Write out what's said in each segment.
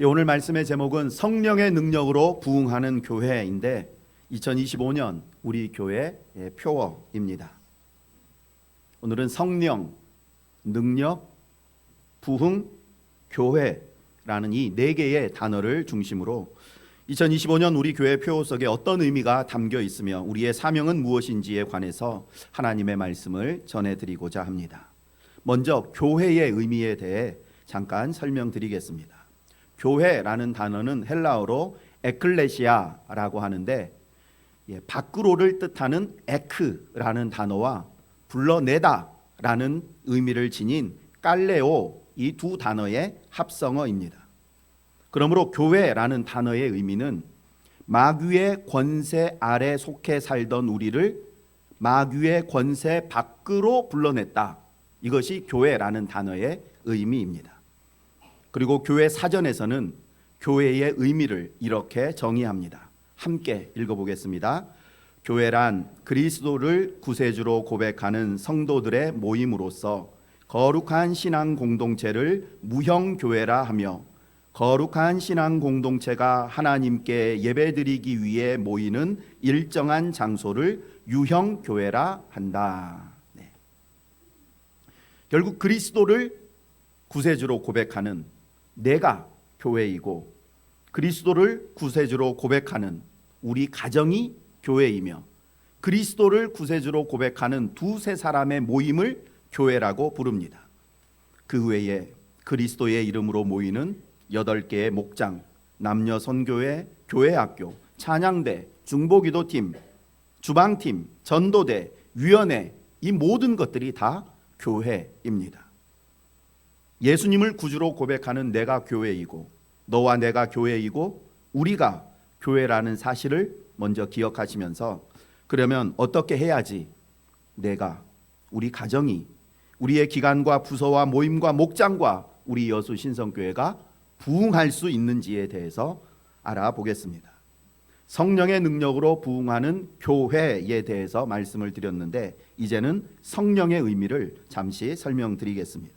오늘 말씀의 제목은 성령의 능력으로 부흥하는 교회인데 2025년 우리 교회의 표어입니다. 오늘은 성령, 능력, 부흥, 교회라는 이 네 개의 단어를 중심으로 2025년 우리 교회 표어 속에 어떤 의미가 담겨 있으며 우리의 사명은 무엇인지에 관해서 하나님의 말씀을 전해드리고자 합니다. 먼저 교회의 의미에 대해 잠깐 설명드리겠습니다. 교회라는 단어는 헬라어로 에클레시아라고 하는데 밖으로를 뜻하는 에크라는 단어와 불러내다라는 의미를 지닌 깔레오, 이 두 단어의 합성어입니다. 그러므로 교회라는 단어의 의미는 마귀의 권세 아래 속해 살던 우리를 마귀의 권세 밖으로 불러냈다. 이것이 교회라는 단어의 의미입니다. 그리고 교회 사전에서는 교회의 의미를 이렇게 정의합니다. 함께 읽어보겠습니다. 교회란 그리스도를 구세주로 고백하는 성도들의 모임으로서 거룩한 신앙 공동체를 무형교회라 하며 거룩한 신앙 공동체가 하나님께 예배드리기 위해 모이는 일정한 장소를 유형교회라 한다. 결국 그리스도를 구세주로 고백하는 내가 교회이고 그리스도를 구세주로 고백하는 우리 가정이 교회이며 그리스도를 구세주로 고백하는 두세 사람의 모임을 교회라고 부릅니다. 그 외에 그리스도의 이름으로 모이는 8개의 목장, 남녀 선교회, 교회학교, 찬양대, 중보기도팀, 주방팀, 전도대, 위원회, 이 모든 것들이 다 교회입니다. 예수님을 구주로 고백하는 내가 교회이고 너와 내가 교회이고 우리가 교회라는 사실을 먼저 기억하시면서 그러면 어떻게 해야지 내가, 우리 가정이, 우리의 기관과 부서와 모임과 목장과 우리 여수 신성교회가 부흥할 수 있는지에 대해서 알아보겠습니다. 성령의 능력으로 부흥하는 교회에 대해서 말씀을 드렸는데 이제는 성령의 의미를 잠시 설명드리겠습니다.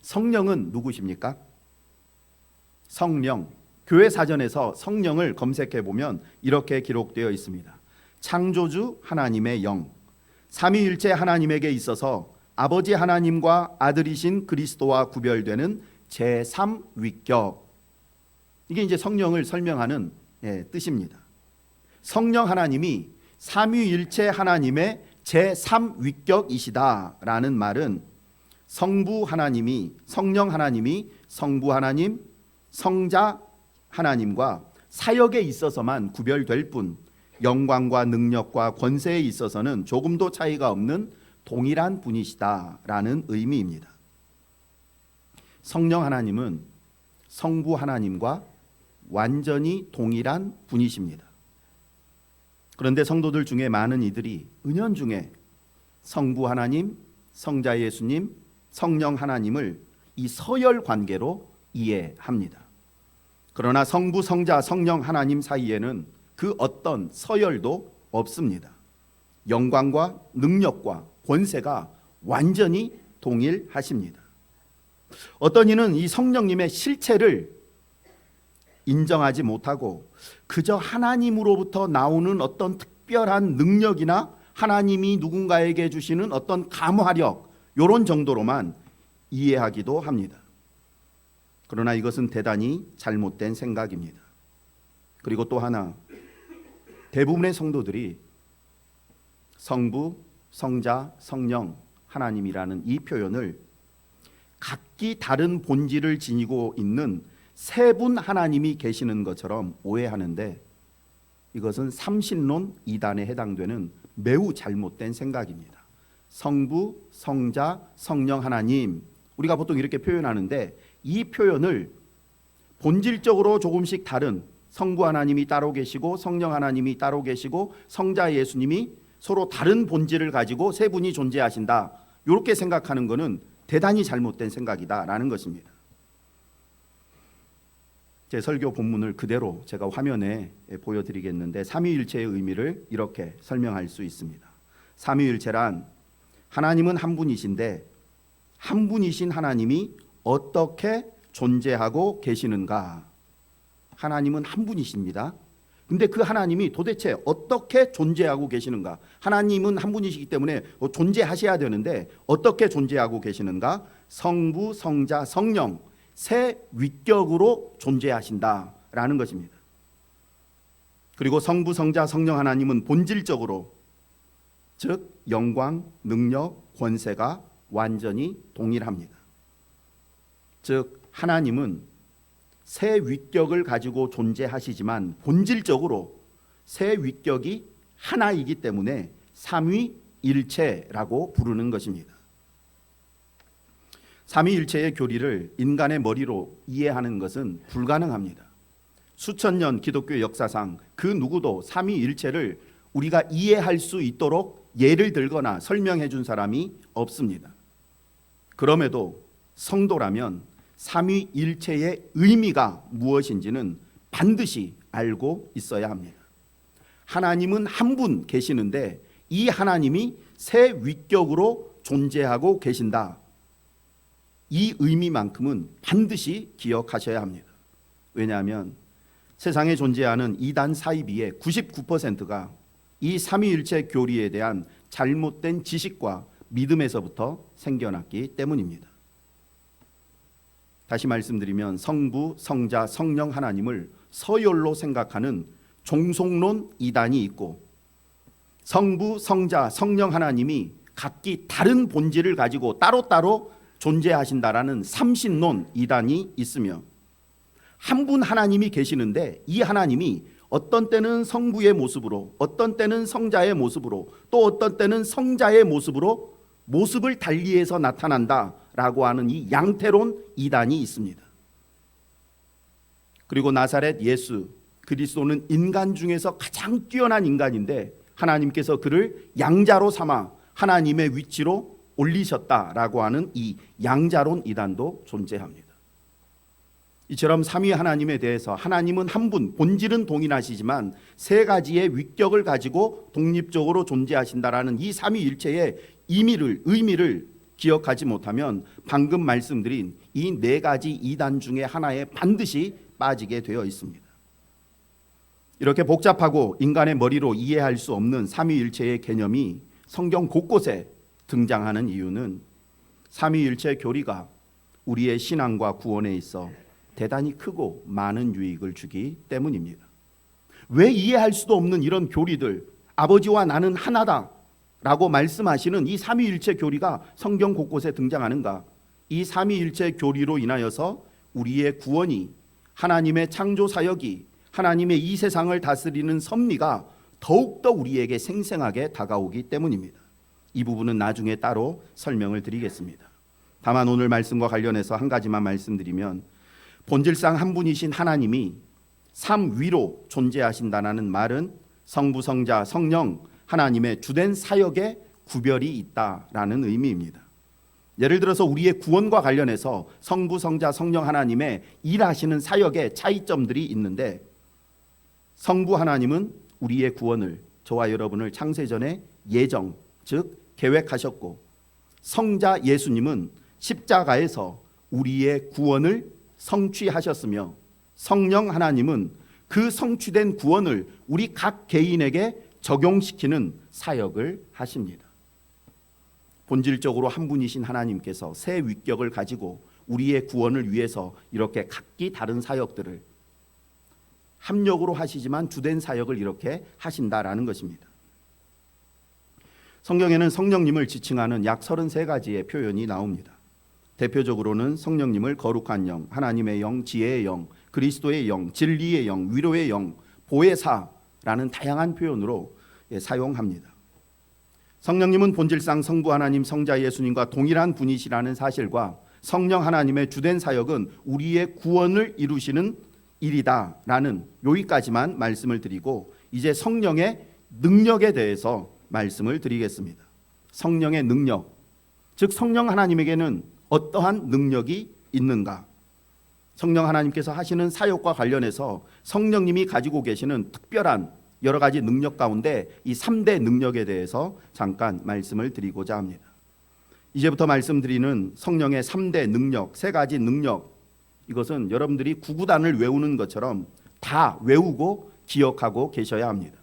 성령은 누구십니까? 성령, 교회 사전에서 성령을 검색해 보면 이렇게 기록되어 있습니다. 창조주 하나님의 영, 삼위일체 하나님에게 있어서 아버지 하나님과 아들이신 그리스도와 구별되는 제3위격. 이게 이제 성령을 설명하는 뜻입니다. 성령 하나님이 삼위일체 하나님의 제3위격이시다라는 말은 성부 하나님이, 성령 하나님이 성부 하나님, 성자 하나님과 사역에 있어서만 구별될 뿐 영광과 능력과 권세에 있어서는 조금도 차이가 없는 동일한 분이시다라는 의미입니다. 성령 하나님은 성부 하나님과 완전히 동일한 분이십니다. 그런데 성도들 중에 많은 이들이 은연중에 성부 하나님, 성자 예수님, 성령 하나님을 이 서열 관계로 이해합니다. 그러나 성부, 성자, 성령 하나님 사이에는 그 어떤 서열도 없습니다. 영광과 능력과 권세가 완전히 동일하십니다. 어떤 이는 이 성령님의 실체를 인정하지 못하고 그저 하나님으로부터 나오는 어떤 특별한 능력이나 하나님이 누군가에게 주시는 어떤 감화력 이런 정도로만 이해하기도 합니다. 그러나 이것은 대단히 잘못된 생각입니다. 그리고 또 하나, 대부분의 성도들이 성부, 성자, 성령, 하나님이라는 이 표현을 각기 다른 본질을 지니고 있는 세 분 하나님이 계시는 것처럼 오해하는데 이것은 삼신론 이단에 해당되는 매우 잘못된 생각입니다. 성부, 성자, 성령 하나님, 우리가 보통 이렇게 표현하는데 이 표현을 본질적으로 조금씩 다른 성부 하나님이 따로 계시고 성령 하나님이 따로 계시고 성자 예수님이 서로 다른 본질을 가지고 세 분이 존재하신다, 이렇게 생각하는 것은 대단히 잘못된 생각이다라는 것입니다. 제 설교 본문을 그대로 제가 화면에 보여드리겠는데 삼위일체의 의미를 이렇게 설명할 수 있습니다. 삼위일체란 하나님은 한 분이신데 한 분이신 하나님이 어떻게 존재하고 계시는가, 하나님은 한 분이십니다. 근데 그 하나님이 도대체 어떻게 존재하고 계시는가? 하나님은 한 분이시기 때문에 존재하셔야 되는데 어떻게 존재하고 계시는가? 성부, 성자, 성령 세 위격으로 존재하신다라는 것입니다. 그리고 성부, 성자, 성령 하나님은 본질적으로 즉 영광, 능력, 권세가 완전히 동일합니다. 즉 하나님은 세 위격을 가지고 존재하시지만 본질적으로 세 위격이 하나이기 때문에 삼위일체라고 부르는 것입니다. 삼위일체의 교리를 인간의 머리로 이해하는 것은 불가능합니다. 수천 년 기독교 역사상 그 누구도 삼위일체를 우리가 이해할 수 있도록 예를 들거나 설명해 준 사람이 없습니다. 그럼에도 성도라면 삼위일체의 의미가 무엇인지는 반드시 알고 있어야 합니다. 하나님은 한 분 계시는데 이 하나님이 세 위격으로 존재하고 계신다. 이 의미만큼은 반드시 기억하셔야 합니다. 왜냐하면 세상에 존재하는 이단 사이비의 99%가 이 삼위일체 교리에 대한 잘못된 지식과 믿음에서부터 생겨났기 때문입니다. 다시 말씀드리면 성부, 성자, 성령 하나님을 서열로 생각하는 종속론 이단이 있고 성부, 성자, 성령 하나님이 각기 다른 본질을 가지고 따로따로 존재하신다라는 삼신론 이단이 있으며 한 분 하나님이 계시는데 이 하나님이 어떤 때는 성부의 모습으로 어떤 때는 성자의 모습으로 또 어떤 때는 성자의 모습으로 모습을 달리해서 나타난다라고 하는 이 양태론 이단이 있습니다. 그리고 나사렛 예수 그리스도는 인간 중에서 가장 뛰어난 인간인데 하나님께서 그를 양자로 삼아 하나님의 위치로 올리셨다라고 하는 이 양자론 이단도 존재합니다. 이처럼 삼위 하나님에 대해서 하나님은 한 분, 본질은 동일하시지만 세 가지의 위격을 가지고 독립적으로 존재하신다라는 이 삼위일체의 의미를 기억하지 못하면 방금 말씀드린 이 네 가지 이단 중에 하나에 반드시 빠지게 되어 있습니다. 이렇게 복잡하고 인간의 머리로 이해할 수 없는 삼위일체의 개념이 성경 곳곳에 등장하는 이유는 삼위일체 교리가 우리의 신앙과 구원에 있어 대단히 크고 많은 유익을 주기 때문입니다. 왜 이해할 수도 없는 이런 교리들, 아버지와 나는 하나다 라고 말씀하시는 이 삼위일체 교리가 성경 곳곳에 등장하는가? 이 삼위일체 교리로 인하여서 우리의 구원이, 하나님의 창조 사역이, 하나님의 이 세상을 다스리는 섭리가 더욱더 우리에게 생생하게 다가오기 때문입니다. 이 부분은 나중에 따로 설명을 드리겠습니다. 다만 오늘 말씀과 관련해서 한 가지만 말씀드리면 본질상 한 분이신 하나님이 삼위로 존재하신다는 말은 성부, 성자, 성령 하나님의 주된 사역에 구별이 있다라는 의미입니다. 예를 들어서 우리의 구원과 관련해서 성부, 성자, 성령 하나님의 일하시는 사역에 차이점들이 있는데 성부 하나님은 우리의 구원을 저와 여러분을 창세전에 예정, 즉 계획하셨고 성자 예수님은 십자가에서 우리의 구원을 성취하셨으며 성령 하나님은 그 성취된 구원을 우리 각 개인에게 적용시키는 사역을 하십니다. 본질적으로 한 분이신 하나님께서 새 위격을 가지고 우리의 구원을 위해서 이렇게 각기 다른 사역들을 합력으로 하시지만 주된 사역을 이렇게 하신다라는 것입니다. 성경에는 성령님을 지칭하는 약 33가지의 표현이 나옵니다. 대표적으로는 성령님을 거룩한 영, 하나님의 영, 지혜의 영, 그리스도의 영, 진리의 영, 위로의 영, 보혜사라는 다양한 표현으로 사용합니다. 성령님은 본질상 성부 하나님, 성자 예수님과 동일한 분이시라는 사실과 성령 하나님의 주된 사역은 우리의 구원을 이루시는 일이다라는 여기까지만 말씀을 드리고 이제 성령의 능력에 대해서 말씀을 드리겠습니다. 성령의 능력, 즉 성령 하나님에게는 어떠한 능력이 있는가? 성령 하나님께서 하시는 사역과 관련해서 성령님이 가지고 계시는 특별한 여러 가지 능력 가운데 이 3대 능력에 대해서 잠깐 말씀을 드리고자 합니다. 이제부터 말씀드리는 성령의 3대 능력, 3가지 능력, 이것은 여러분들이 구구단을 외우는 것처럼 다 외우고 기억하고 계셔야 합니다.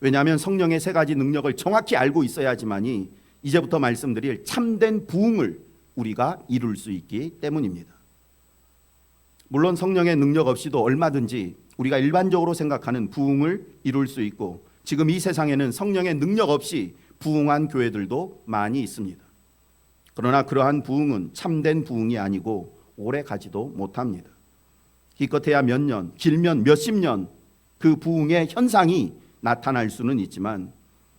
왜냐하면 성령의 세 가지 능력을 정확히 알고 있어야지만이 이제부터 말씀드릴 참된 부흥을 우리가 이룰 수 있기 때문입니다. 물론 성령의 능력 없이도 얼마든지 우리가 일반적으로 생각하는 부흥을 이룰 수 있고, 지금 이 세상에는 성령의 능력 없이 부흥한 교회들도 많이 있습니다. 그러나 그러한 부흥은 참된 부흥이 아니고 오래 가지도 못합니다. 기껏해야 몇 년, 길면 몇십 년 그 부흥의 현상이 나타날 수는 있지만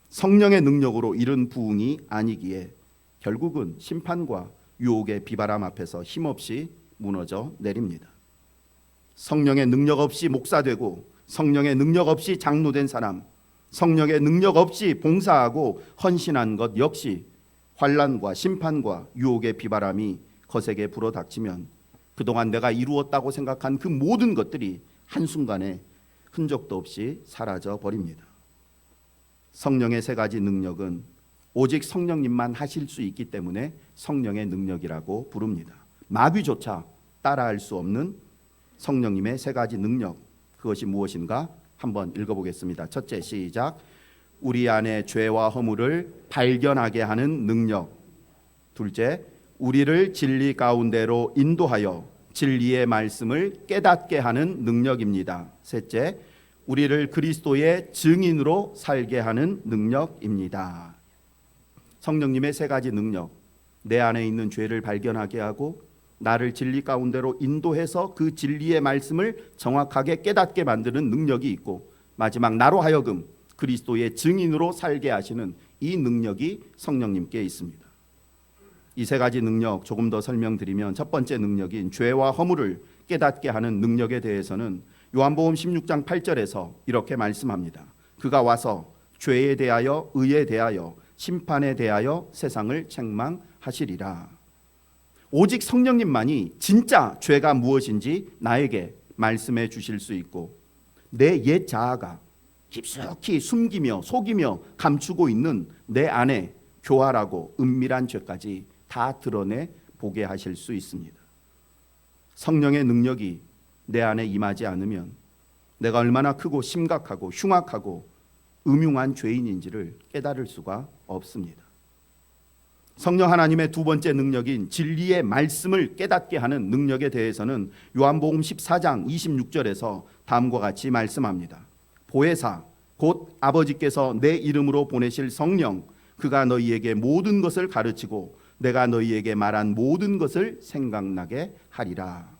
성령의 능력으로 이룬 부흥이 아니기에 결국은 심판과 유혹의 비바람 앞에서 힘없이 무너져 내립니다. 성령의 능력 없이 목사되고, 성령의 능력 없이 장로된 사람, 성령의 능력 없이 봉사하고 헌신한 것 역시 환난과 심판과 유혹의 비바람이 거세게 불어닥치면 그동안 내가 이루었다고 생각한 그 모든 것들이 한순간에 흔적도 없이 사라져 버립니다. 성령의 세 가지 능력은 오직 성령님만 하실 수 있기 때문에 성령의 능력이라고 부릅니다. 마귀조차 따라할 수 없는 성령님의 세 가지 능력, 그것이 무엇인가 한번 읽어보겠습니다. 첫째, 시작. 우리 안에 죄와 허물을 발견하게 하는 능력. 둘째, 우리를 진리 가운데로 인도하여 진리의 말씀을 깨닫게 하는 능력입니다. 셋째, 우리를 그리스도의 증인으로 살게 하는 능력입니다. 성령님의 세 가지 능력, 내 안에 있는 죄를 발견하게 하고 나를 진리 가운데로 인도해서 그 진리의 말씀을 정확하게 깨닫게 만드는 능력이 있고, 마지막 나로 하여금 그리스도의 증인으로 살게 하시는 이 능력이 성령님께 있습니다. 이 세 가지 능력 조금 더 설명드리면, 첫 번째 능력인 죄와 허물을 깨닫게 하는 능력에 대해서는 요한복음 16장 8절에서 이렇게 말씀합니다. 그가 와서 죄에 대하여 의에 대하여 심판에 대하여 세상을 책망하시리라. 오직 성령님만이 진짜 죄가 무엇인지 나에게 말씀해 주실 수 있고, 내 옛 자아가 깊숙이 숨기며 속이며 감추고 있는 내 안에 교활하고 은밀한 죄까지 다 드러내 보게 하실 수 있습니다. 성령의 능력이 내 안에 임하지 않으면 내가 얼마나 크고 심각하고 흉악하고 음흉한 죄인인지를 깨달을 수가 없습니다. 성령 하나님의 두 번째 능력인 진리의 말씀을 깨닫게 하는 능력에 대해서는 요한복음 14장 26절에서 다음과 같이 말씀합니다. 보혜사 곧 아버지께서 내 이름으로 보내실 성령, 그가 너희에게 모든 것을 가르치고 내가 너희에게 말한 모든 것을 생각나게 하리라.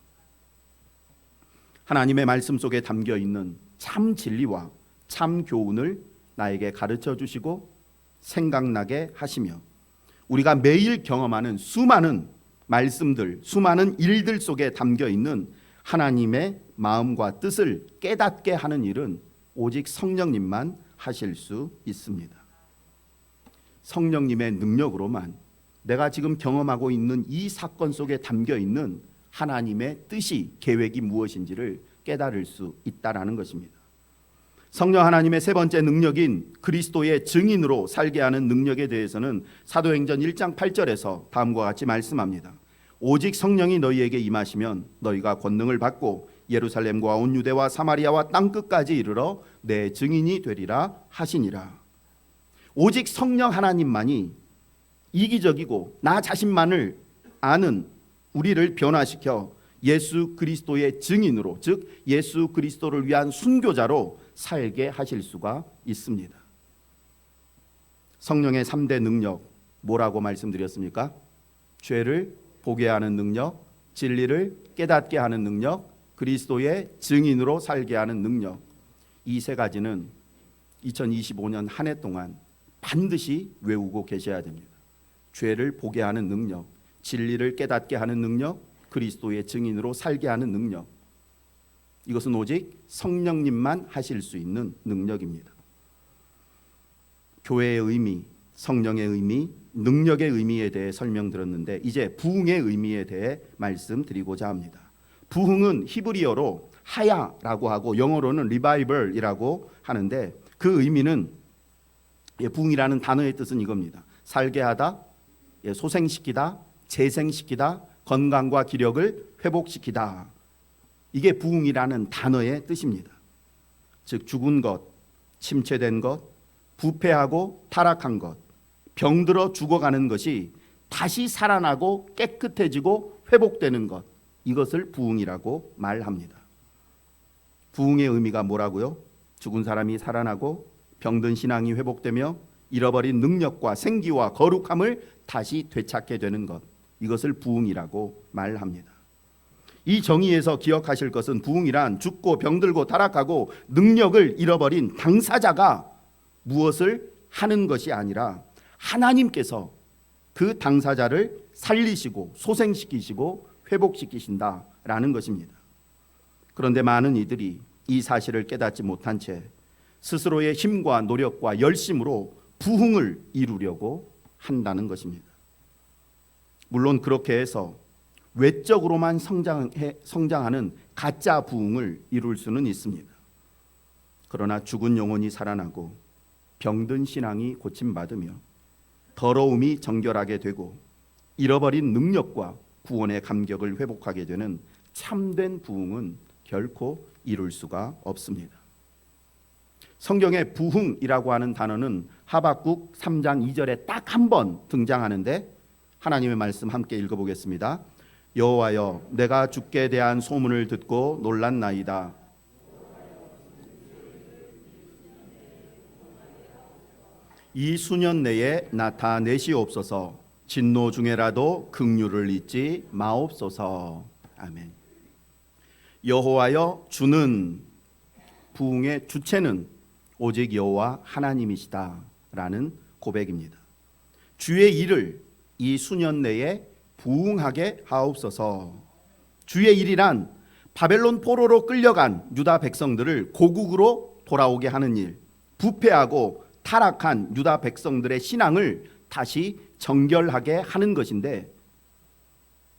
하나님의 말씀 속에 담겨 있는 참 진리와 참 교훈을 나에게 가르쳐 주시고 생각나게 하시며, 우리가 매일 경험하는 수많은 말씀들, 수많은 일들 속에 담겨 있는 하나님의 마음과 뜻을 깨닫게 하는 일은 오직 성령님만 하실 수 있습니다. 성령님의 능력으로만 내가 지금 경험하고 있는 이 사건 속에 담겨 있는 하나님의 뜻이, 계획이 무엇인지를 깨달을 수 있다라는 것입니다. 성령 하나님의 세 번째 능력인 그리스도의 증인으로 살게 하는 능력에 대해서는 사도행전 1장 8절에서 다음과 같이 말씀합니다. 오직 성령이 너희에게 임하시면 너희가 권능을 받고 예루살렘과 온 유대와 사마리아와 땅끝까지 이르러 내 증인이 되리라 하시니라. 오직 성령 하나님만이 이기적이고 나 자신만을 아는 우리를 변화시켜 예수 그리스도의 증인으로, 즉 예수 그리스도를 위한 순교자로 살게 하실 수가 있습니다. 성령의 3대 능력 뭐라고 말씀드렸습니까? 죄를 보게 하는 능력, 진리를 깨닫게 하는 능력, 그리스도의 증인으로 살게 하는 능력. 이 세 가지는 2025년 한 해 동안 반드시 외우고 계셔야 됩니다. 죄를 보게 하는 능력, 진리를 깨닫게 하는 능력, 그리스도의 증인으로 살게 하는 능력. 이것은 오직 성령님만 하실 수 있는 능력입니다. 교회의 의미, 성령의 의미, 능력의 의미에 대해 설명드렸는데 이제 부흥의 의미에 대해 말씀드리고자 합니다. 부흥은 히브리어로 하야라고 하고 영어로는 리바이벌이라고 하는데, 그 의미는, 부흥이라는 단어의 뜻은 이겁니다. 살게 하다, 소생시키다, 재생시키다, 건강과 기력을 회복시키다. 이게 부흥이라는 단어의 뜻입니다. 즉 죽은 것, 침체된 것, 부패하고 타락한 것, 병들어 죽어가는 것이 다시 살아나고 깨끗해지고 회복되는 것, 이것을 부흥이라고 말합니다. 부흥의 의미가 뭐라고요? 죽은 사람이 살아나고 병든 신앙이 회복되며 잃어버린 능력과 생기와 거룩함을 다시 되찾게 되는 것, 이것을 부흥이라고 말합니다. 이 정의에서 기억하실 것은 부흥이란 죽고 병들고 타락하고 능력을 잃어버린 당사자가 무엇을 하는 것이 아니라 하나님께서 그 당사자를 살리시고 소생시키시고 회복시키신다라는 것입니다. 그런데 많은 이들이 이 사실을 깨닫지 못한 채 스스로의 힘과 노력과 열심으로 부흥을 이루려고 한다는 것입니다. 물론 그렇게 해서 외적으로만 성장하는 가짜 부흥을 이룰 수는 있습니다. 그러나 죽은 영혼이 살아나고 병든 신앙이 고침받으며 더러움이 정결하게 되고 잃어버린 능력과 구원의 감격을 회복하게 되는 참된 부흥은 결코 이룰 수가 없습니다. 성경에 부흥이라고 하는 단어는 하박국 3장 2절에 딱 한 번 등장하는데 하나님의 말씀 함께 읽어보겠습니다. 여호와여, 내가 주께 대한 소문을 듣고 놀랐나이다. 이 수년 내에 나타내시옵소서. 진노 중에라도 긍휼을 잊지 마옵소서. 아멘. 여호와여, 주는, 부흥의 주체는 오직 여호와 하나님이시다라는 고백입니다. 주의 일을 이 수년 내에 부흥하게 하옵소서. 주의 일이란 바벨론 포로로 끌려간 유다 백성들을 고국으로 돌아오게 하는 일, 부패하고 타락한 유다 백성들의 신앙을 다시 정결하게 하는 것인데,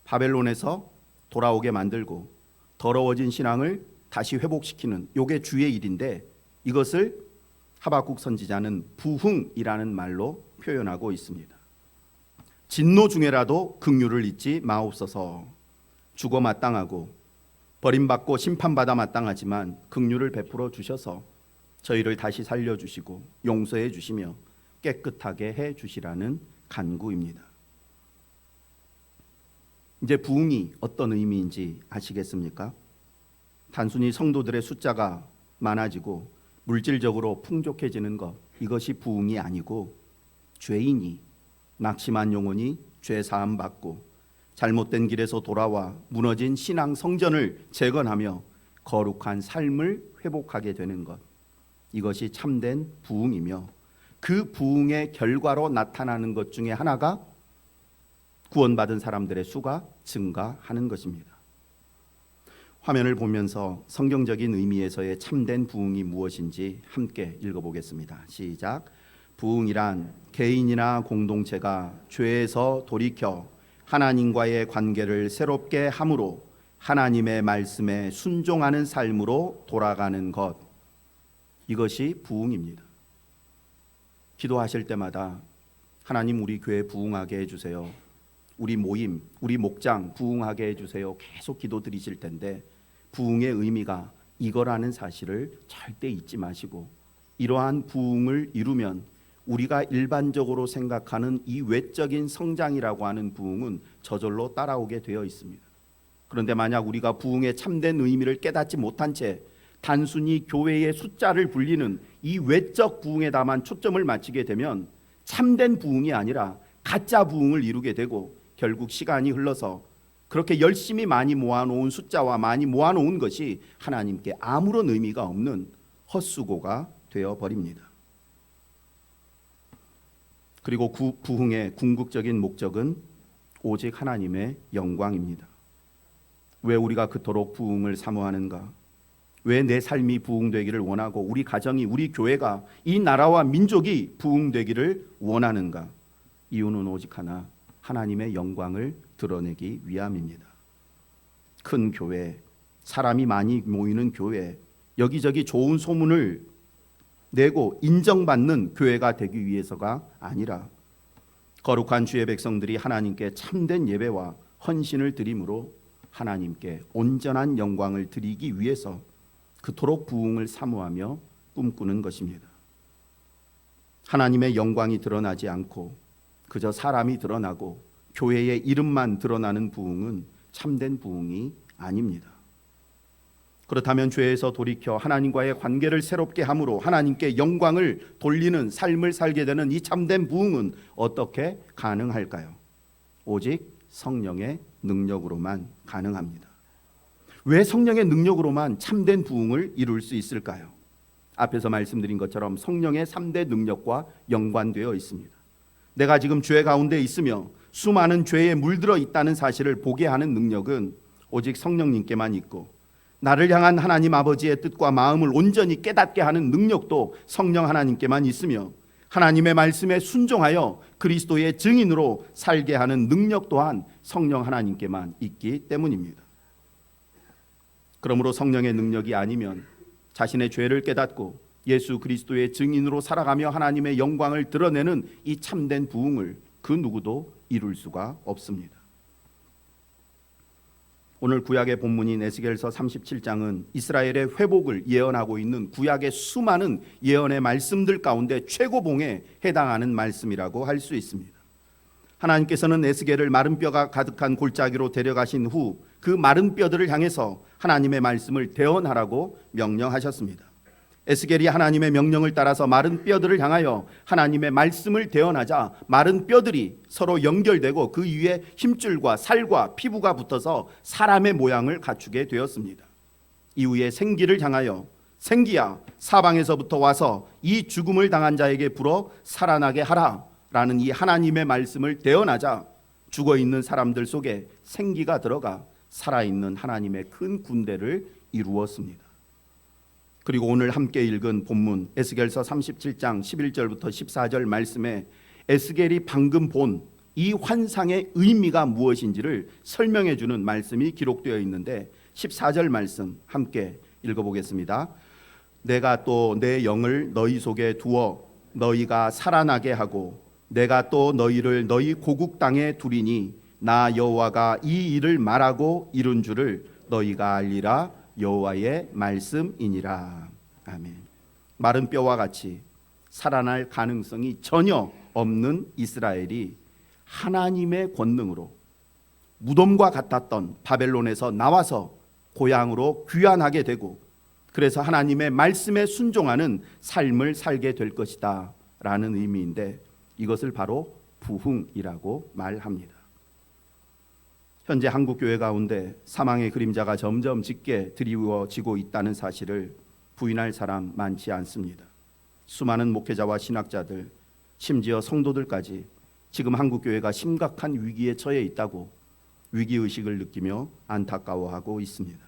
바벨론에서 돌아오게 만들고 더러워진 신앙을 다시 회복시키는 이게 주의 일인데, 이것을 하박국 선지자는 부흥이라는 말로 표현하고 있습니다. 진노 중에라도 긍휼을 잊지 마옵소서. 죽어 마땅하고 버림받고 심판받아 마땅하지만 긍휼을 베풀어 주셔서 저희를 다시 살려주시고 용서해 주시며 깨끗하게 해 주시라는 간구입니다. 이제 부흥이 어떤 의미인지 아시겠습니까? 단순히 성도들의 숫자가 많아지고 물질적으로 풍족해지는 것, 이것이 부흥이 아니고 죄인이, 낙심한 영혼이 죄 사함 받고 잘못된 길에서 돌아와 무너진 신앙 성전을 재건하며 거룩한 삶을 회복하게 되는 것, 이것이 참된 부흥이며, 그 부흥의 결과로 나타나는 것 중에 하나가 구원받은 사람들의 수가 증가하는 것입니다. 화면을 보면서 성경적인 의미에서의 참된 부흥이 무엇인지 함께 읽어보겠습니다. 시작. 부흥이란 개인이나 공동체가 죄에서 돌이켜 하나님과의 관계를 새롭게 함으로 하나님의 말씀에 순종하는 삶으로 돌아가는 것, 이것이 부흥입니다. 기도하실 때마다 하나님, 우리 교회 부흥하게 해주세요, 우리 모임, 우리 목장 부흥하게 해주세요, 계속 기도 드리실 텐데, 부흥의 의미가 이거라는 사실을 절대 잊지 마시고, 이러한 부흥을 이루면 우리가 일반적으로 생각하는 이 외적인 성장이라고 하는 부흥은 저절로 따라오게 되어 있습니다. 그런데 만약 우리가 부흥의 참된 의미를 깨닫지 못한 채 단순히 교회의 숫자를 불리는 이 외적 부흥에다만 초점을 맞추게 되면 참된 부흥이 아니라 가짜 부흥을 이루게 되고, 결국 시간이 흘러서 그렇게 열심히 많이 모아놓은 숫자와 많이 모아놓은 것이 하나님께 아무런 의미가 없는 헛수고가 되어버립니다. 그리고 부흥의 궁극적인 목적은 오직 하나님의 영광입니다. 왜 우리가 그토록 부흥을 사모하는가? 왜 내 삶이 부흥되기를 원하고 우리 가정이, 우리 교회가, 이 나라와 민족이 부흥되기를 원하는가? 이유는 오직 하나, 하나님의 영광을 드러내기 위함입니다. 큰 교회, 사람이 많이 모이는 교회, 여기저기 좋은 소문을 내고 인정받는 교회가 되기 위해서가 아니라 거룩한 주의 백성들이 하나님께 참된 예배와 헌신을 드림으로 하나님께 온전한 영광을 드리기 위해서 그토록 부흥을 사모하며 꿈꾸는 것입니다. 하나님의 영광이 드러나지 않고 그저 사람이 드러나고 교회의 이름만 드러나는 부흥은 참된 부흥이 아닙니다. 그렇다면 죄에서 돌이켜 하나님과의 관계를 새롭게 함으로 하나님께 영광을 돌리는 삶을 살게 되는 이 참된 부흥은 어떻게 가능할까요? 오직 성령의 능력으로만 가능합니다. 왜 성령의 능력으로만 참된 부흥을 이룰 수 있을까요? 앞에서 말씀드린 것처럼 성령의 3대 능력과 연관되어 있습니다. 내가 지금 죄 가운데 있으며 수많은 죄에 물들어 있다는 사실을 보게 하는 능력은 오직 성령님께만 있고, 나를 향한 하나님 아버지의 뜻과 마음을 온전히 깨닫게 하는 능력도 성령 하나님께만 있으며, 하나님의 말씀에 순종하여 그리스도의 증인으로 살게 하는 능력 또한 성령 하나님께만 있기 때문입니다. 그러므로 성령의 능력이 아니면 자신의 죄를 깨닫고 예수 그리스도의 증인으로 살아가며 하나님의 영광을 드러내는 이 참된 부흥을 그 누구도 이룰 수가 없습니다. 오늘 구약의 본문인 에스겔서 37장은 이스라엘의 회복을 예언하고 있는 구약의 수많은 예언의 말씀들 가운데 최고봉에 해당하는 말씀이라고 할 수 있습니다. 하나님께서는 에스겔을 마른 뼈가 가득한 골짜기로 데려가신 후 그 마른 뼈들을 향해서 하나님의 말씀을 대언하라고 명령하셨습니다. 에스겔이 하나님의 명령을 따라서 마른 뼈들을 향하여 하나님의 말씀을 대언하자 마른 뼈들이 서로 연결되고 그 위에 힘줄과 살과 피부가 붙어서 사람의 모양을 갖추게 되었습니다. 이후에 생기를 향하여 생기야 사방에서부터 와서 이 죽음을 당한 자에게 불어 살아나게 하라 라는 이 하나님의 말씀을 대언하자 죽어있는 사람들 속에 생기가 들어가 살아있는 하나님의 큰 군대를 이루었습니다. 그리고 오늘 함께 읽은 본문 에스겔서 37장 11절부터 14절 말씀에 에스겔이 방금 본 이 환상의 의미가 무엇인지를 설명해 주는 말씀이 기록되어 있는데 14절 말씀 함께 읽어보겠습니다. 내가 또 내 영을 너희 속에 두어 너희가 살아나게 하고 내가 또 너희를 너희 고국 땅에 두리니 나 여호와가 이 일을 말하고 이룬 줄을 너희가 알리라. 여호와의 말씀이니라. 아멘. 마른 뼈와 같이 살아날 가능성이 전혀 없는 이스라엘이 하나님의 권능으로 무덤과 같았던 바벨론에서 나와서 고향으로 귀환하게 되고, 그래서 하나님의 말씀에 순종하는 삶을 살게 될 것이다 라는 의미인데, 이것을 바로 부흥이라고 말합니다. 현재 한국 교회 가운데 사망의 그림자가 점점 짙게 드리워지고 있다는 사실을 부인할 사람 많지 않습니다. 수많은 목회자와 신학자들, 심지어 성도들까지 지금 한국 교회가 심각한 위기에 처해 있다고 위기의식을 느끼며 안타까워하고 있습니다.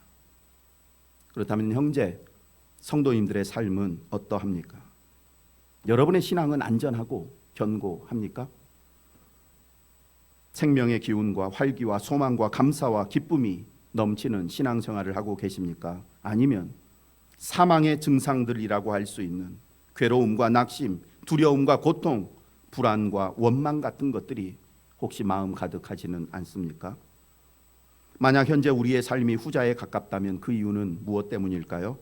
그렇다면 형제, 성도님들의 삶은 어떠합니까? 여러분의 신앙은 안전하고 견고합니까? 생명의 기운과 활기와 소망과 감사와 기쁨이 넘치는 신앙생활을 하고 계십니까? 아니면 사망의 증상들이라고 할 수 있는 괴로움과 낙심, 두려움과 고통, 불안과 원망 같은 것들이 혹시 마음 가득하지는 않습니까? 만약 현재 우리의 삶이 후자에 가깝다면 그 이유는 무엇 때문일까요?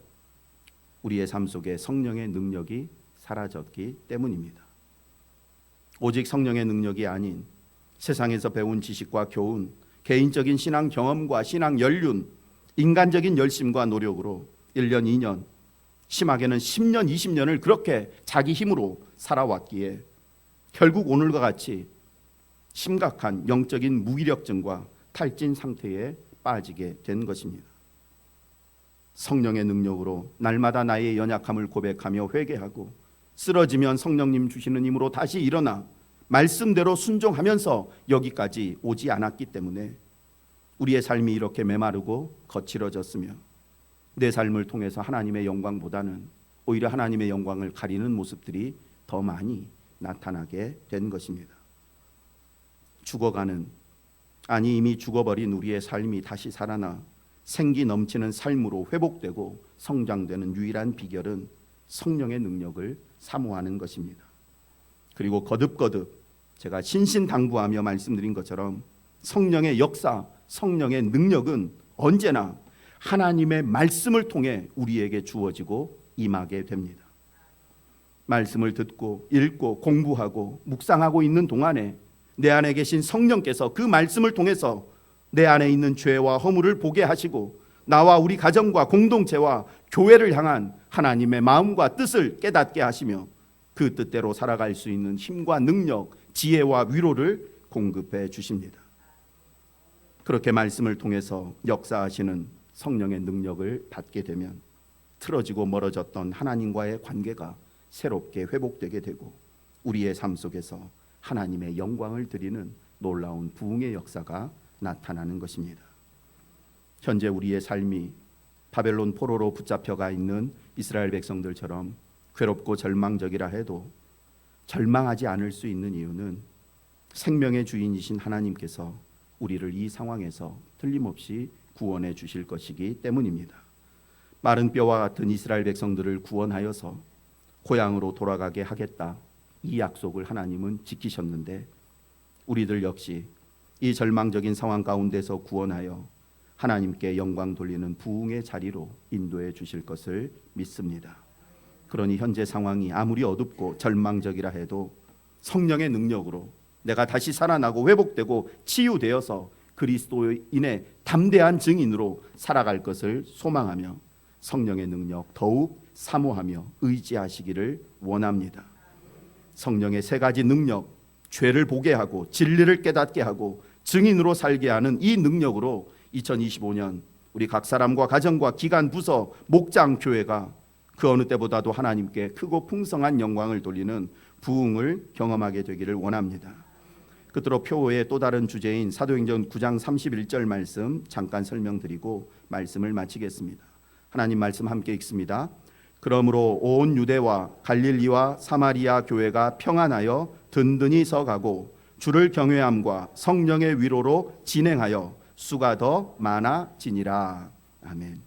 우리의 삶 속에 성령의 능력이 사라졌기 때문입니다. 오직 성령의 능력이 아닌 세상에서 배운 지식과 교훈, 개인적인 신앙 경험과 신앙 연륜, 인간적인 열심과 노력으로 1년, 2년, 심하게는 10년, 20년을 그렇게 자기 힘으로 살아왔기에 결국 오늘과 같이 심각한 영적인 무기력증과 탈진 상태에 빠지게 된 것입니다. 성령의 능력으로 날마다 나의 연약함을 고백하며 회개하고, 쓰러지면 성령님 주시는 힘으로 다시 일어나 말씀대로 순종하면서 여기까지 오지 않았기 때문에 우리의 삶이 이렇게 메마르고 거칠어졌으며, 내 삶을 통해서 하나님의 영광보다는 오히려 하나님의 영광을 가리는 모습들이 더 많이 나타나게 된 것입니다. 죽어가는, 아니 이미 죽어버린 우리의 삶이 다시 살아나 생기 넘치는 삶으로 회복되고 성장되는 유일한 비결은 성령의 능력을 사모하는 것입니다. 그리고 거듭거듭 제가 신신당부하며 말씀드린 것처럼 성령의 역사, 성령의 능력은 언제나 하나님의 말씀을 통해 우리에게 주어지고 임하게 됩니다. 말씀을 듣고 읽고 공부하고 묵상하고 있는 동안에 내 안에 계신 성령께서 그 말씀을 통해서 내 안에 있는 죄와 허물을 보게 하시고 나와 우리 가정과 공동체와 교회를 향한 하나님의 마음과 뜻을 깨닫게 하시며 그 뜻대로 살아갈 수 있는 힘과 능력, 지혜와 위로를 공급해 주십니다. 그렇게 말씀을 통해서 역사하시는 성령의 능력을 받게 되면 틀어지고 멀어졌던 하나님과의 관계가 새롭게 회복되게 되고 우리의 삶 속에서 하나님의 영광을 드리는 놀라운 부흥의 역사가 나타나는 것입니다. 현재 우리의 삶이 바벨론 포로로 붙잡혀가 있는 이스라엘 백성들처럼 괴롭고 절망적이라 해도 절망하지 않을 수 있는 이유는 생명의 주인이신 하나님께서 우리를 이 상황에서 틀림없이 구원해 주실 것이기 때문입니다. 마른 뼈와 같은 이스라엘 백성들을 구원하여서 고향으로 돌아가게 하겠다, 이 약속을 하나님은 지키셨는데 우리들 역시 이 절망적인 상황 가운데서 구원하여 하나님께 영광 돌리는 부흥의 자리로 인도해 주실 것을 믿습니다. 그러니 현재 상황이 아무리 어둡고 절망적이라 해도 성령의 능력으로 내가 다시 살아나고 회복되고 치유되어서 그리스도인의 담대한 증인으로 살아갈 것을 소망하며 성령의 능력 더욱 사모하며 의지하시기를 원합니다. 성령의 세 가지 능력, 죄를 보게 하고 진리를 깨닫게 하고 증인으로 살게 하는 이 능력으로 2025년 우리 각 사람과 가정과 기관, 부서, 목장, 교회가 그 어느 때보다도 하나님께 크고 풍성한 영광을 돌리는 부흥을 경험하게 되기를 원합니다. 끝으로 표어의 또 다른 주제인 사도행전 9장 31절 말씀 잠깐 설명드리고 말씀을 마치겠습니다. 하나님 말씀 함께 읽습니다. 그러므로 온 유대와 갈릴리와 사마리아 교회가 평안하여 든든히 서가고 주를 경외함과 성령의 위로로 진행하여 수가 더 많아지니라. 아멘.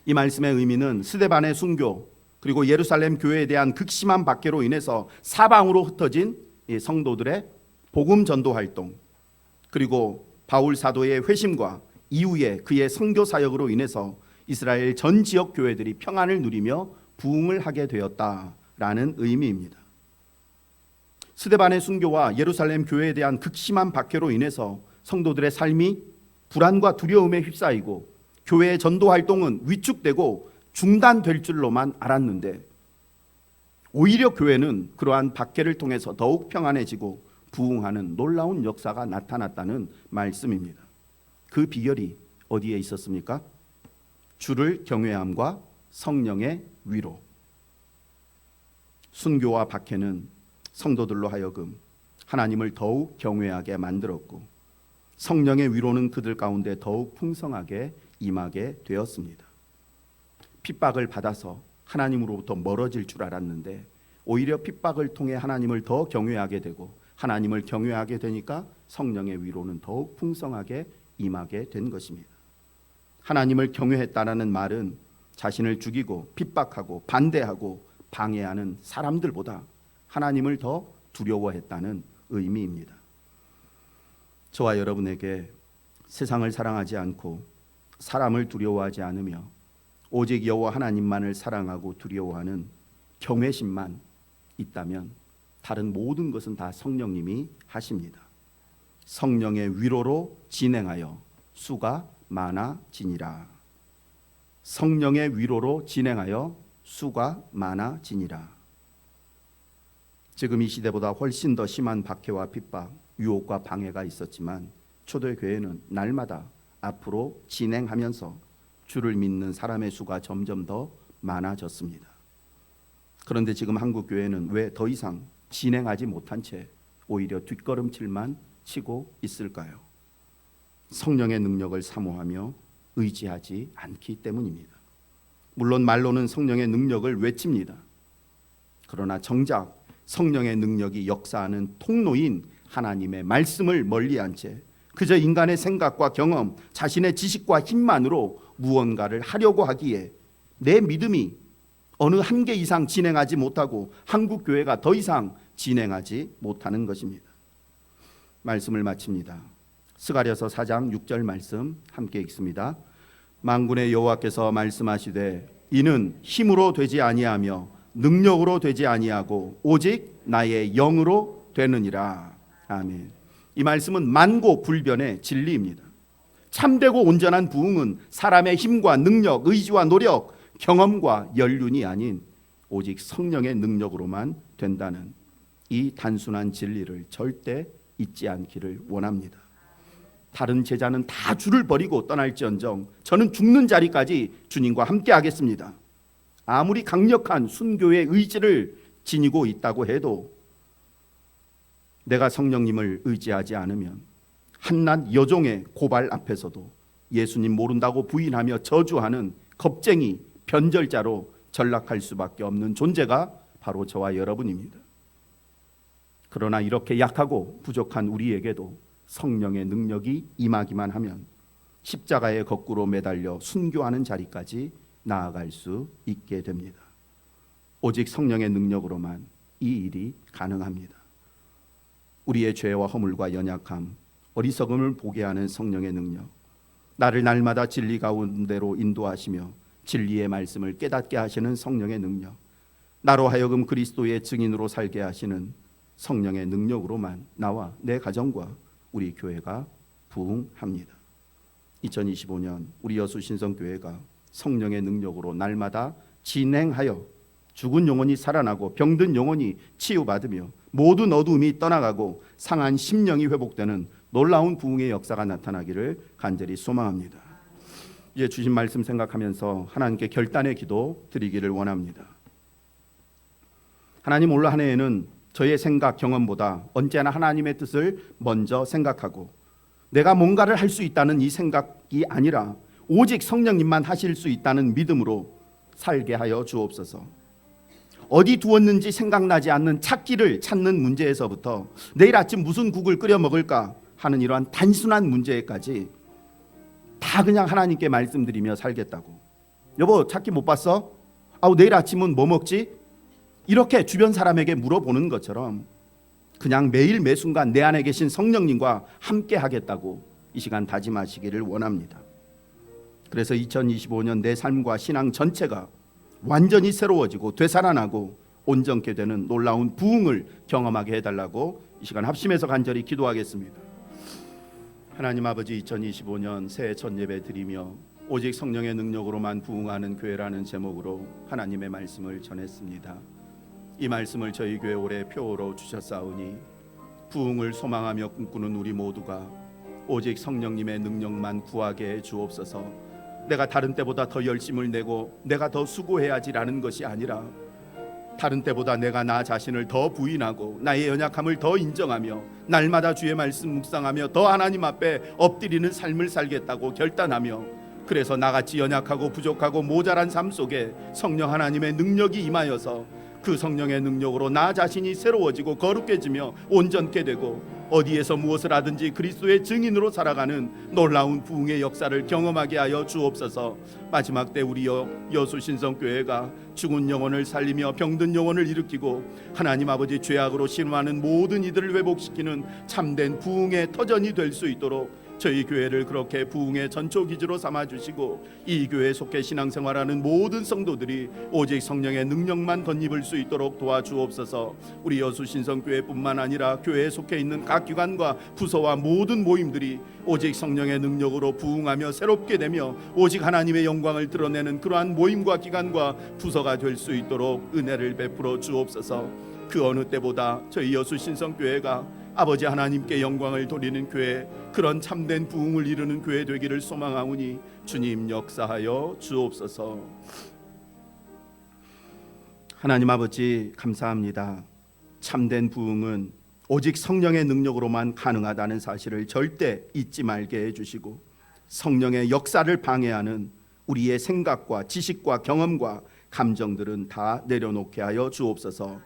이 말씀의 의미는 스데반의 순교 그리고 예루살렘 교회에 대한 극심한 박해로 인해서 사방으로 흩어진 성도들의 복음 전도 활동, 그리고 바울 사도의 회심과 이후에 그의 선교 사역으로 인해서 이스라엘 전 지역 교회들이 평안을 누리며 부흥을 하게 되었다라는 의미입니다. 스데반의 순교와 예루살렘 교회에 대한 극심한 박해로 인해서 성도들의 삶이 불안과 두려움에 휩싸이고 교회의 전도 활동은 위축되고 중단될 줄로만 알았는데 오히려 교회는 그러한 박해를 통해서 더욱 평안해지고 부흥하는 놀라운 역사가 나타났다는 말씀입니다. 그 비결이 어디에 있었습니까? 주를 경외함과 성령의 위로. 순교와 박해는 성도들로 하여금 하나님을 더욱 경외하게 만들었고 성령의 위로는 그들 가운데 더욱 풍성하게 임하게 되었습니다. 핍박을 받아서 하나님으로부터 멀어질 줄 알았는데 오히려 핍박을 통해 하나님을 더 경외하게 되고 하나님을 경외하게 되니까 성령의 위로는 더욱 풍성하게 임하게 된 것입니다. 하나님을 경외했다라는 말은 자신을 죽이고 핍박하고 반대하고 방해하는 사람들보다 하나님을 더 두려워했다는 의미입니다. 저와 여러분에게 세상을 사랑하지 않고 사람을 두려워하지 않으며 오직 여호와 하나님만을 사랑하고 두려워하는 경외심만 있다면 다른 모든 것은 다 성령님이 하십니다. 성령의 위로로 진행하여 수가 많아지니라. 성령의 위로로 진행하여 수가 많아지니라. 지금 이 시대보다 훨씬 더 심한 박해와 핍박, 유혹과 방해가 있었지만 초대교회는 날마다 앞으로 진행하면서 주를 믿는 사람의 수가 점점 더 많아졌습니다. 그런데 지금 한국교회는 왜 더 이상 진행하지 못한 채 오히려 뒷걸음질만 치고 있을까요? 성령의 능력을 사모하며 의지하지 않기 때문입니다. 물론 말로는 성령의 능력을 외칩니다. 그러나 정작 성령의 능력이 역사하는 통로인 하나님의 말씀을 멀리한 채 그저 인간의 생각과 경험, 자신의 지식과 힘만으로 무언가를 하려고 하기에 내 믿음이 어느 한계 이상 진행하지 못하고 한국 교회가 더 이상 진행하지 못하는 것입니다. 말씀을 마칩니다. 스가랴서 4장 6절 말씀 함께 읽습니다. 만군의 여호와께서 말씀하시되 이는 힘으로 되지 아니하며 능력으로 되지 아니하고 오직 나의 영으로 되느니라. 아멘. 이 말씀은 만고불변의 진리입니다. 참되고 온전한 부흥은 사람의 힘과 능력, 의지와 노력, 경험과 연륜이 아닌 오직 성령의 능력으로만 된다는 이 단순한 진리를 절대 잊지 않기를 원합니다. 다른 제자는 다 주를 버리고 떠날지언정 저는 죽는 자리까지 주님과 함께 하겠습니다. 아무리 강력한 순교의 의지를 지니고 있다고 해도 내가 성령님을 의지하지 않으면 한낱 여종의 고발 앞에서도 예수님 모른다고 부인하며 저주하는 겁쟁이 변절자로 전락할 수밖에 없는 존재가 바로 저와 여러분입니다. 그러나 이렇게 약하고 부족한 우리에게도 성령의 능력이 임하기만 하면 십자가에 거꾸로 매달려 순교하는 자리까지 나아갈 수 있게 됩니다. 오직 성령의 능력으로만 이 일이 가능합니다. 우리의 죄와 허물과 연약함, 어리석음을 보게 하는 성령의 능력, 나를 날마다 진리 가운데로 인도하시며 진리의 말씀을 깨닫게 하시는 성령의 능력, 나로 하여금 그리스도의 증인으로 살게 하시는 성령의 능력으로만 나와 내 가정과 우리 교회가 부흥합니다. 2025년 우리 여수신성교회가 성령의 능력으로 날마다 진행하여 죽은 영혼이 살아나고 병든 영혼이 치유받으며 모든 어두움이 떠나가고 상한 심령이 회복되는 놀라운 부흥의 역사가 나타나기를 간절히 소망합니다. 이제 주신 말씀 생각하면서 하나님께 결단의 기도 드리기를 원합니다. 하나님, 올 한 해에는 저의 생각 경험보다 언제나 하나님의 뜻을 먼저 생각하고 내가 뭔가를 할 수 있다는 이 생각이 아니라 오직 성령님만 하실 수 있다는 믿음으로 살게 하여 주옵소서. 어디 두었는지 생각나지 않는 찾기를 찾는 문제에서부터 내일 아침 무슨 국을 끓여 먹을까 하는 이러한 단순한 문제까지 다 그냥 하나님께 말씀드리며 살겠다고. 여보, 찾기 못 봤어? 내일 아침은 뭐 먹지? 이렇게 주변 사람에게 물어보는 것처럼 그냥 매일 매순간 내 안에 계신 성령님과 함께 하겠다고 이 시간 다짐하시기를 원합니다. 그래서 2025년 내 삶과 신앙 전체가 완전히 새로워지고 되살아나고 온전케 되는 놀라운 부흥을 경험하게 해달라고 이 시간 합심해서 간절히 기도하겠습니다. 하나님 아버지, 2025년 새해 첫 예배 드리며 오직 성령의 능력으로만 부흥하는 교회라는 제목으로 하나님의 말씀을 전했습니다. 이 말씀을 저희 교회 올해 표어로 주셨사오니 부흥을 소망하며 꿈꾸는 우리 모두가 오직 성령님의 능력만 구하게 해 주옵소서. 내가 다른 때보다 더 열심을 내고 내가 더 수고해야지라는 것이 아니라 다른 때보다 내가 나 자신을 더 부인하고 나의 연약함을 더 인정하며 날마다 주의 말씀 묵상하며 더 하나님 앞에 엎드리는 삶을 살겠다고 결단하며, 그래서 나같이 연약하고 부족하고 모자란 삶 속에 성령 하나님의 능력이 임하여서 그 성령의 능력으로 나 자신이 새로워지고 거룩해지며 온전케 되고 어디에서 무엇을 하든지 그리스도의 증인으로 살아가는 놀라운 부흥의 역사를 경험하게 하여 주옵소서. 마지막 때 우리 여수신성교회가 죽은 영혼을 살리며 병든 영혼을 일으키고 하나님 아버지 죄악으로 신음하는 모든 이들을 회복시키는 참된 부흥의 터전이 될 수 있도록 저희 교회를 그렇게 부흥의 전초기지로 삼아주시고 이 교회에 속해 신앙생활하는 모든 성도들이 오직 성령의 능력만 덧입을 수 있도록 도와주옵소서. 우리 여수신성교회뿐만 아니라 교회에 속해 있는 각 기관과 부서와 모든 모임들이 오직 성령의 능력으로 부흥하며 새롭게 되며 오직 하나님의 영광을 드러내는 그러한 모임과 기관과 부서가 될 수 있도록 은혜를 베풀어 주옵소서. 그 어느 때보다 저희 여수신성교회가 아버지 하나님께 영광을 돌리는 교회, 그런 참된 부흥을 이루는 교회 되기를 소망하오니 주님 역사하여 주옵소서. 하나님 아버지, 감사합니다. 참된 부흥은 오직 성령의 능력으로만 가능하다는 사실을 절대 잊지 말게 해주시고, 성령의 역사를 방해하는 우리의 생각과 지식과 경험과 감정들은 다 내려놓게 하여 주옵소서.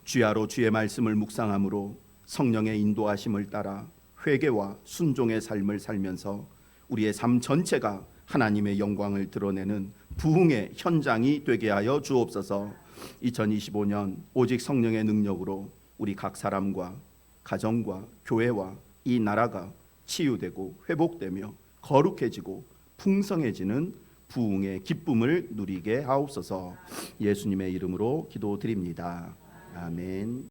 주야로 주의 말씀을 묵상함으로 성령의 인도하심을 따라 회개와 순종의 삶을 살면서 우리의 삶 전체가 하나님의 영광을 드러내는 부흥의 현장이 되게 하여 주옵소서. 2025년 오직 성령의 능력으로 우리 각 사람과 가정과 교회와 이 나라가 치유되고 회복되며 거룩해지고 풍성해지는 부흥의 기쁨을 누리게 하옵소서. 예수님의 이름으로 기도드립니다. 아멘.